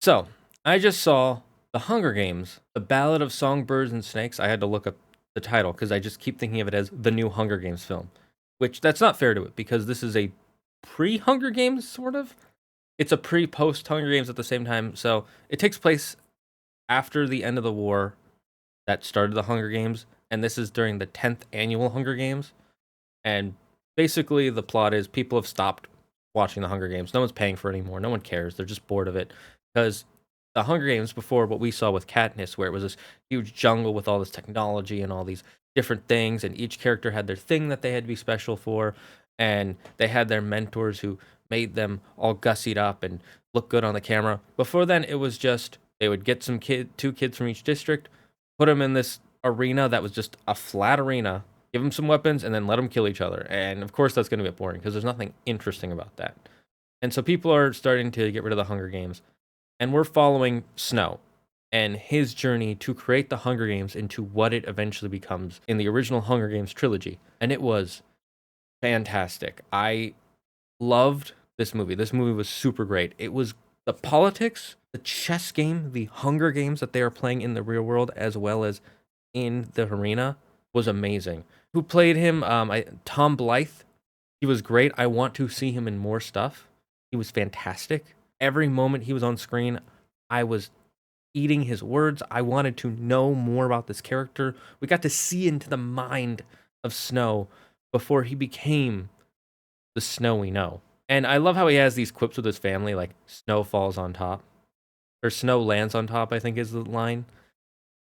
So, I just saw The Hunger Games, The Ballad of Songbirds and Snakes. I had to look up the title because I just keep thinking of it as the new Hunger Games film, which that's not fair to it because this is a pre-Hunger Games sort of. It's a pre-post Hunger Games at the same time. So, it takes place after the end of the war that started the Hunger Games, and this is during the 10th annual Hunger Games. And basically, the plot is people have stopped watching the Hunger Games. No one's paying for it anymore. No one cares. They're just bored of it because the Hunger Games before what we saw with Katniss, where it was this huge jungle with all this technology and all these different things, and each character had their thing that they had to be special for, and they had their mentors who made them all gussied up and look good on the camera. Before then, it was just they would get two kids from each district, put them in this arena that was just a flat arena, give them some weapons, and then let them kill each other. And of course, that's going to get boring because there's nothing interesting about that. And so people are starting to get rid of the Hunger Games. And we're following Snow and his journey to create the Hunger Games into what it eventually becomes in the original Hunger Games trilogy. And it was fantastic. I loved this movie. This movie was super great. It was the politics, the chess game, the Hunger Games that they are playing in the real world as well as in the arena was amazing. Who played him? Tom Blythe. He was great. I want to see him in more stuff. He was fantastic. Every moment he was on screen, I was eating his words. I wanted to know more about this character. We got to see into the mind of Snow before he became the Snow we know. And I love how he has these quips with his family, like Snow falls on top, or Snow lands on top, I think is the line.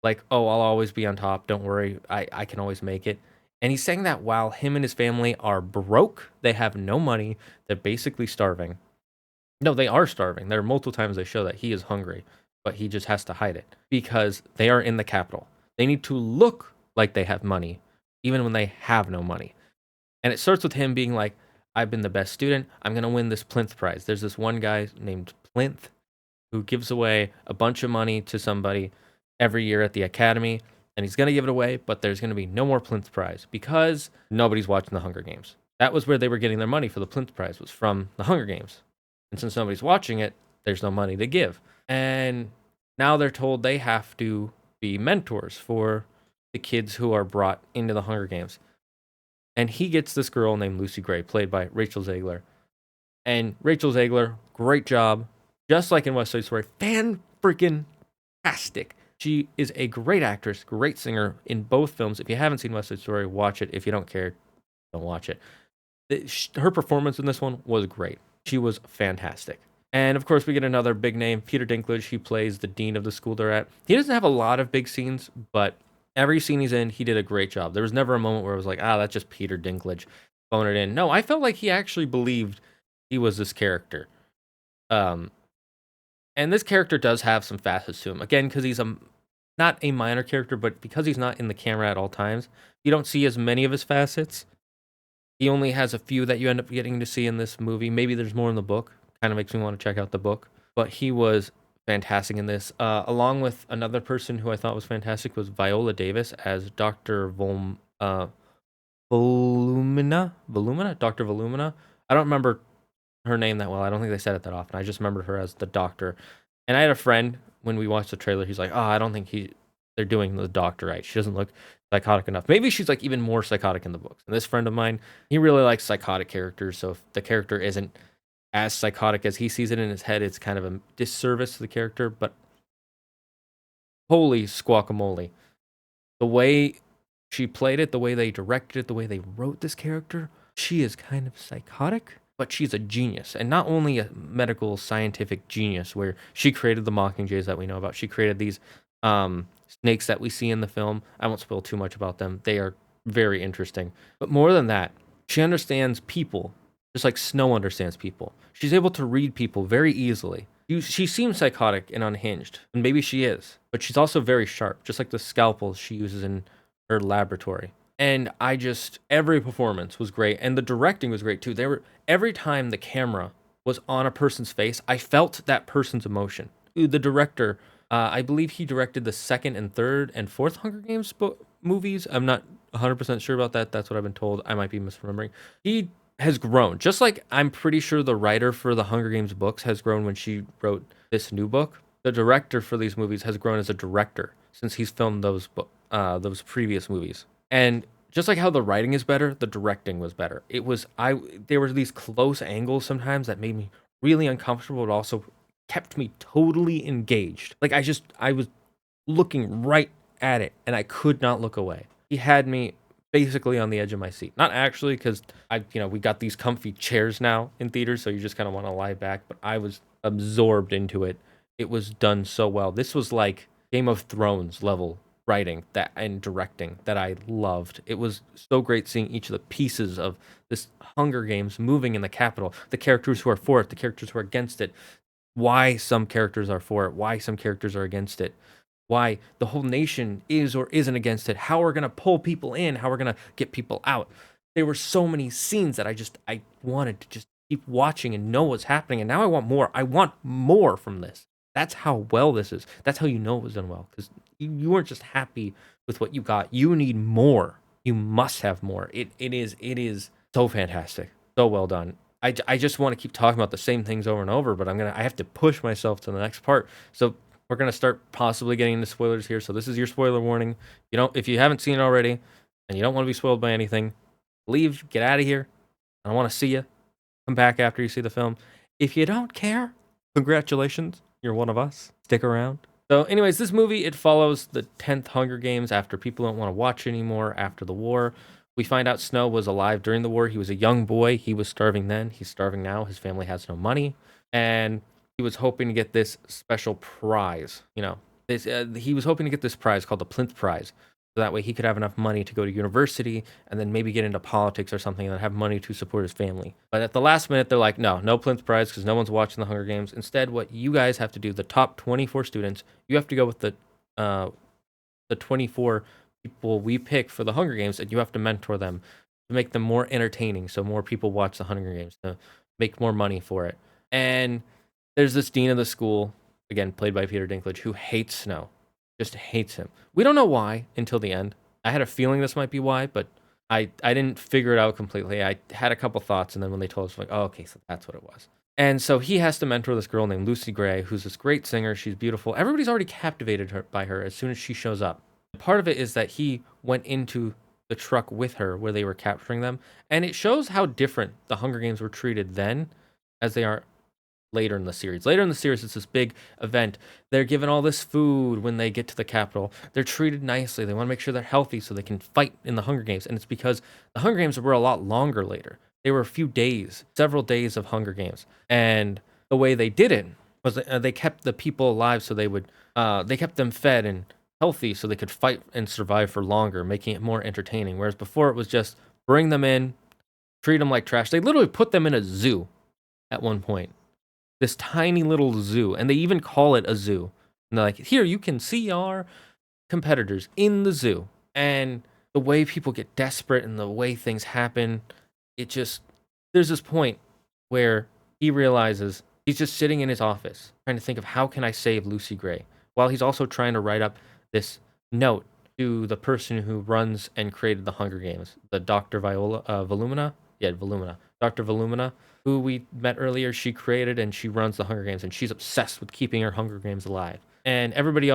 Like, oh, I'll always be on top. Don't worry. I can always make it. And he's saying that while him and his family are broke, they have no money, they're basically starving. No, they are starving. There are multiple times they show that he is hungry, but he just has to hide it because they are in the capital. They need to look like they have money, even when they have no money. And it starts with him being like, I've been the best student. I'm going to win this Plinth Prize. There's this one guy named Plinth who gives away a bunch of money to somebody every year at the academy, and he's going to give it away, but there's going to be no more Plinth Prize because nobody's watching the Hunger Games. That was where they were getting their money for the Plinth Prize, was from the Hunger Games. And since nobody's watching it, there's no money to give. And now they're told they have to be mentors for the kids who are brought into the Hunger Games. And he gets this girl named Lucy Gray, played by Rachel Zegler. And Rachel Zegler, great job. Just like in West Side Story, fan-freaking-tastic. She is a great actress, great singer in both films. If you haven't seen West Side Story, watch it. If you don't care, don't watch it. Her performance in this one was great. She was fantastic. And of course, we get another big name, Peter Dinklage. He plays the dean of the school they're at. He doesn't have a lot of big scenes, but every scene he's in, he did a great job. There was never a moment where I was like, that's just Peter Dinklage phoning it in. No, I felt like he actually believed he was this character. And this character does have some facets to him. Again, because he's not a minor character, but because he's not in the camera at all times, you don't see as many of his facets. He only has a few that you end up getting to see in this movie. Maybe there's more in the book. Kind of makes me want to check out the book. But he was fantastic in this. Along with another person who I thought was fantastic was Viola Davis as Dr. Volumina? Dr. Volumina? I don't remember her name that well. I don't think they said it that often. I just remember her as the doctor. And I had a friend, when we watched the trailer, he's like, I don't think they're doing the doctor right. She doesn't look psychotic enough. Maybe she's like even more psychotic in the books. And this friend of mine, he really likes psychotic characters. So if the character isn't as psychotic as he sees it in his head, it's kind of a disservice to the character. But holy squawkamole. The way she played it, the way they directed it, the way they wrote this character, she is kind of psychotic, but she's a genius. And not only a medical scientific genius where she created the Mockingjays that we know about. She created these snakes that we see in the film. I won't spoil too much about them. They are very interesting. But more than that, she understands people just like Snow understands people. She's able to read people very easily. She seems psychotic and unhinged, and maybe she is, but she's also very sharp, just like the scalpels she uses in her laboratory. And every performance was great, and the directing was great too. Every time the camera was on a person's face, I felt that person's emotion. The director, I believe he directed the second and third and fourth Hunger Games movies. I'm not 100% sure about that. That's what I've been told. I might be misremembering. He has grown. Just like I'm pretty sure the writer for the Hunger Games books has grown when she wrote this new book. The director for these movies has grown as a director since he's filmed those previous movies. And just like how the writing is better, the directing was better. There were these close angles sometimes that made me really uncomfortable, but also kept me totally engaged. Like I was looking right at it and I could not look away. He had me basically on the edge of my seat. Not actually, because we got these comfy chairs now in theaters, so you just kind of want to lie back, but I was absorbed into it. It was done so well. This was like Game of Thrones level writing that and directing that I loved. It was so great seeing each of the pieces of this Hunger Games moving in the capital, the characters who are for it, the characters who are against it, why some characters are for it, why some characters are against it, why the whole nation is or isn't against it, how we're going to pull people in, how we're going to get people out. There were so many scenes that I wanted to just keep watching and know what's happening, and now I want more. I want more from this. That's how well this is. That's how you know it was done well, because you weren't just happy with what you got. You need more. You must have more. It is so fantastic, so well done. I just want to keep talking about the same things over and over, but I have to push myself to the next part. So we're gonna start possibly getting into spoilers here. So this is your spoiler warning. If you haven't seen it already and you don't want to be spoiled by anything, leave, get out of here. I don't want to see you. Come back after you see the film. If you don't care, congratulations, you're one of us. Stick around. So, anyways, this movie, it follows the 10th Hunger Games after people don't want to watch anymore after the war. We find out Snow was alive during the war. He was a young boy. He was starving then. He's starving now. His family has no money. And he was hoping to get this special prize. He was hoping to get this prize called the Plinth Prize. So that way he could have enough money to go to university and then maybe get into politics or something and then have money to support his family. But at the last minute, they're like, no Plinth Prize because no one's watching the Hunger Games. Instead, what you guys have to do, the top 24 students, you have to go with the 24 people we pick for the Hunger Games, and you have to mentor them to make them more entertaining so more people watch the Hunger Games, to make more money for it. And there's this dean of the school, again, played by Peter Dinklage, who hates Snow. Just hates him. We don't know why until the end. I had a feeling this might be why, but I didn't figure it out completely. I had a couple thoughts, and then when they told us, like, oh, okay, so that's what it was. And so he has to mentor this girl named Lucy Gray, who's this great singer. She's beautiful. Everybody's already captivated by her as soon as she shows up. Part of it is that he went into the truck with her where they were capturing them, and it shows how different the Hunger Games were treated then as they are later in the series. Later in the series, it's this big event. They're given all this food when they get to the capital. They're treated nicely. They want to make sure they're healthy so they can fight in the Hunger Games. And it's because the Hunger Games were a lot longer later. They were a few days, several days of Hunger Games. And the way they did it was they kept the people alive so they kept them fed and healthy so they could fight and survive for longer, making it more entertaining. Whereas before it was just bring them in, treat them like trash. They literally put them in a zoo at one point. This tiny little zoo, and they even call it a zoo. And they're like, here, you can see our competitors in the zoo. And the way people get desperate and the way things happen, there's this point where he realizes he's just sitting in his office trying to think of how can I save Lucy Gray, while he's also trying to write up this note to the person who runs and created the Hunger Games, the Dr. Volumina. Yeah, Volumina. Dr. Volumina, who we met earlier, she created and she runs the Hunger Games, and she's obsessed with keeping her Hunger Games alive. And everybody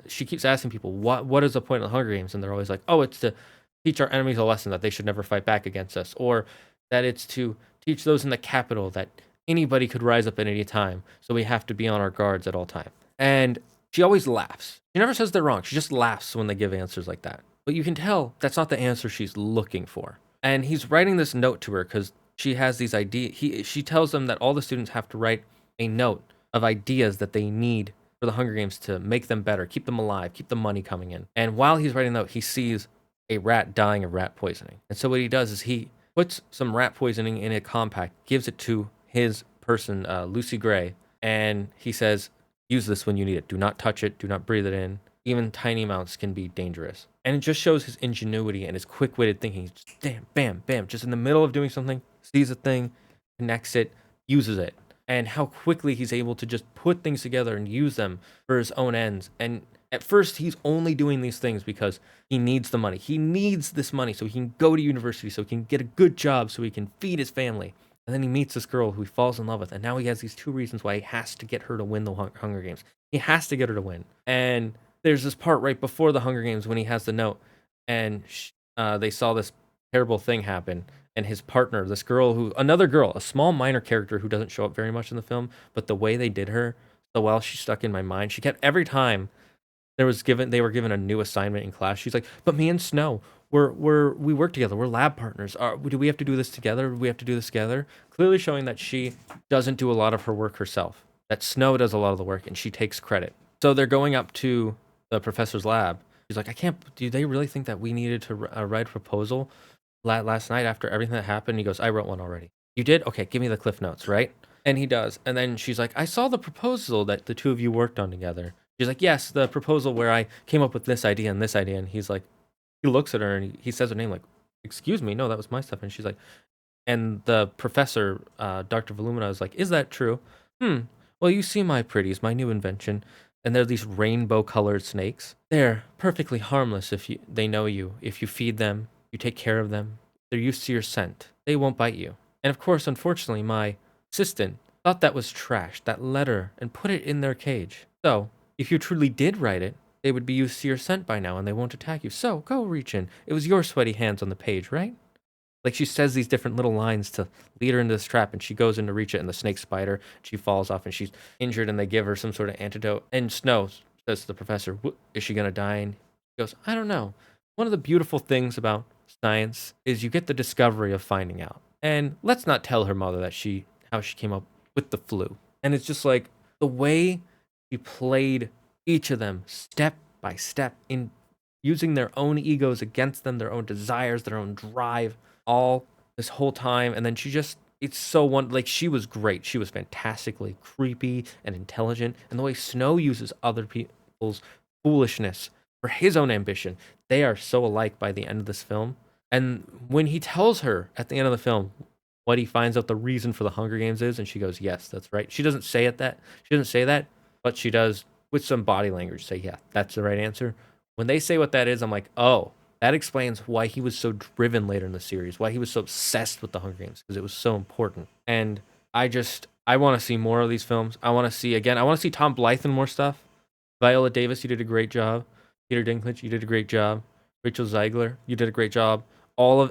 she keeps asking people, what is the point of the Hunger Games? And they're always like, oh, it's to teach our enemies a lesson that they should never fight back against us, or that it's to teach those in the capital that anybody could rise up at any time, so we have to be on our guards at all time. And she always laughs. She never says they're wrong. She just laughs when they give answers like that. But you can tell that's not the answer she's looking for. And he's writing this note to her because she has these ideas. She tells them that all the students have to write a note of ideas that they need for the Hunger Games to make them better, keep them alive, keep the money coming in. And while he's writing the note, he sees a rat dying of rat poisoning. And so what he does is he puts some rat poisoning in a compact, gives it to his person, Lucy Gray, and he says, use this when you need it. Do not touch it. Do not breathe it in. Even tiny amounts can be dangerous. And it just shows his ingenuity and his quick-witted thinking. Just bam, bam, bam. Just in the middle of doing something, sees a thing, connects it, uses it. and how quickly he's able to just put things together and use them for his own ends. And at first, he's only doing these things because he needs the money. He needs this money so he can go to university, so he can get a good job, so he can feed his family. And then he meets this girl who he falls in love with, and now he has these 2 reasons why he has to get her to win the Hunger Games. He has to get her to win. And there's this part right before the Hunger Games when he has the note, and they saw this terrible thing happen, and his partner, this girl another girl, a small minor character who doesn't show up very much in the film, but the way they did her so well, she stuck in my mind. She kept every time they were given a new assignment in class. She's like, "But me and Snow, we work together. We're lab partners. Do we have to do this together? Do we have to do this together?" Clearly showing that she doesn't do a lot of her work herself. That Snow does a lot of the work, and she takes credit. So they're going up to the professor's lab. She's like, "I can't. Do they really think that we needed to write a proposal last night after everything that happened?" He goes, "I wrote one already." "You did? Okay, give me the cliff notes, right?" And he does. And then she's like, "I saw the proposal that the 2 of you worked on together." She's like, "Yes, the proposal where I came up with this idea and this idea." And he's like, he looks at her and he says her name like, "Excuse me, no, that was my stuff." And she's like, and the professor, Dr. Volumina, is like, "Is that true?" Well, you see my pretties, my new invention. And they're these rainbow-colored snakes. They're perfectly harmless if they know you. If you feed them, you take care of them, they're used to your scent. They won't bite you. And of course, unfortunately, my assistant thought that was trash, that letter, and put it in their cage. So, if you truly did write it, they would be used to your scent by now and they won't attack you. So, go reach in. It was your sweaty hands on the page, right? Like, she says these different little lines to lead her into this trap, and she goes in to reach it, and the snake spider, she falls off, and she's injured, and they give her some sort of antidote. And Snow says to the professor, "Is she going to die?" And he goes, "I don't know." One of the beautiful things about science is you get the discovery of finding out. And let's not tell her mother that how she came up with the flu. And it's just like the way she played each of them step by step in using their own egos against them, their own desires, their own drive, all this whole time. And then it's so like, she was great. She was fantastically creepy and intelligent. And the way Snow uses other people's foolishness for his own ambition, they are so alike by the end of this film. And when he tells her at the end of the film what he finds out the reason for the Hunger Games is, and she goes, "Yes, that's right." She doesn't say that, but she does with some body language say, "Yeah, that's the right answer." When they say what that is, I'm like, oh, that explains why he was so driven later in the series, why he was so obsessed with the Hunger Games, because it was so important. And I want to see more of these films. I want to see Tom Blythe in more stuff. Viola Davis, you did a great job. Peter Dinklage, you did a great job. Rachel Zegler, you did a great job.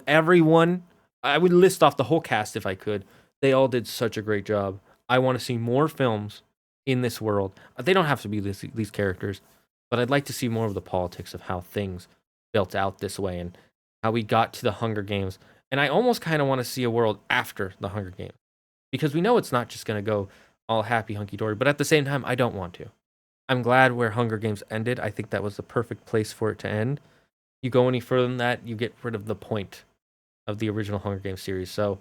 Everyone, I would list off the whole cast if I could. They all did such a great job. I want to see more films in this world. They don't have to be these characters, but I'd like to see more of the politics of how things built out this way and how we got to the Hunger Games. And I almost kind of want to see a world after the Hunger Games, because we know it's not just going to go all happy hunky-dory, but at the same time, I don't want to. I'm glad where Hunger Games ended. I think that was the perfect place for it to end. You go any further than that, you get rid of the point of the original Hunger Games series. So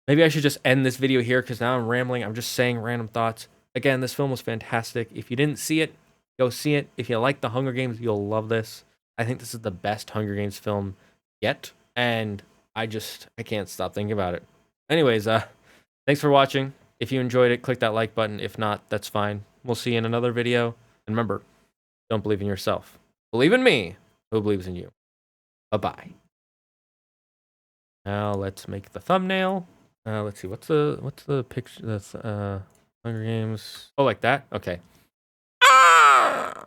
maybe I should just end this video here, because now I'm rambling. I'm just saying random thoughts. Again, this film was fantastic. If you didn't see it, go see it. If you like the Hunger Games, you'll love this. I think this is the best Hunger Games film yet, and I can't stop thinking about it. Anyways, thanks for watching. If you enjoyed it, click that like button. If not, that's fine. We'll see you in another video. And remember, don't believe in yourself. Believe in me, who believes in you. Bye-bye. Now let's make the thumbnail. Let's see, what's the picture? That's Hunger Games. Oh, like that? Okay. Ah!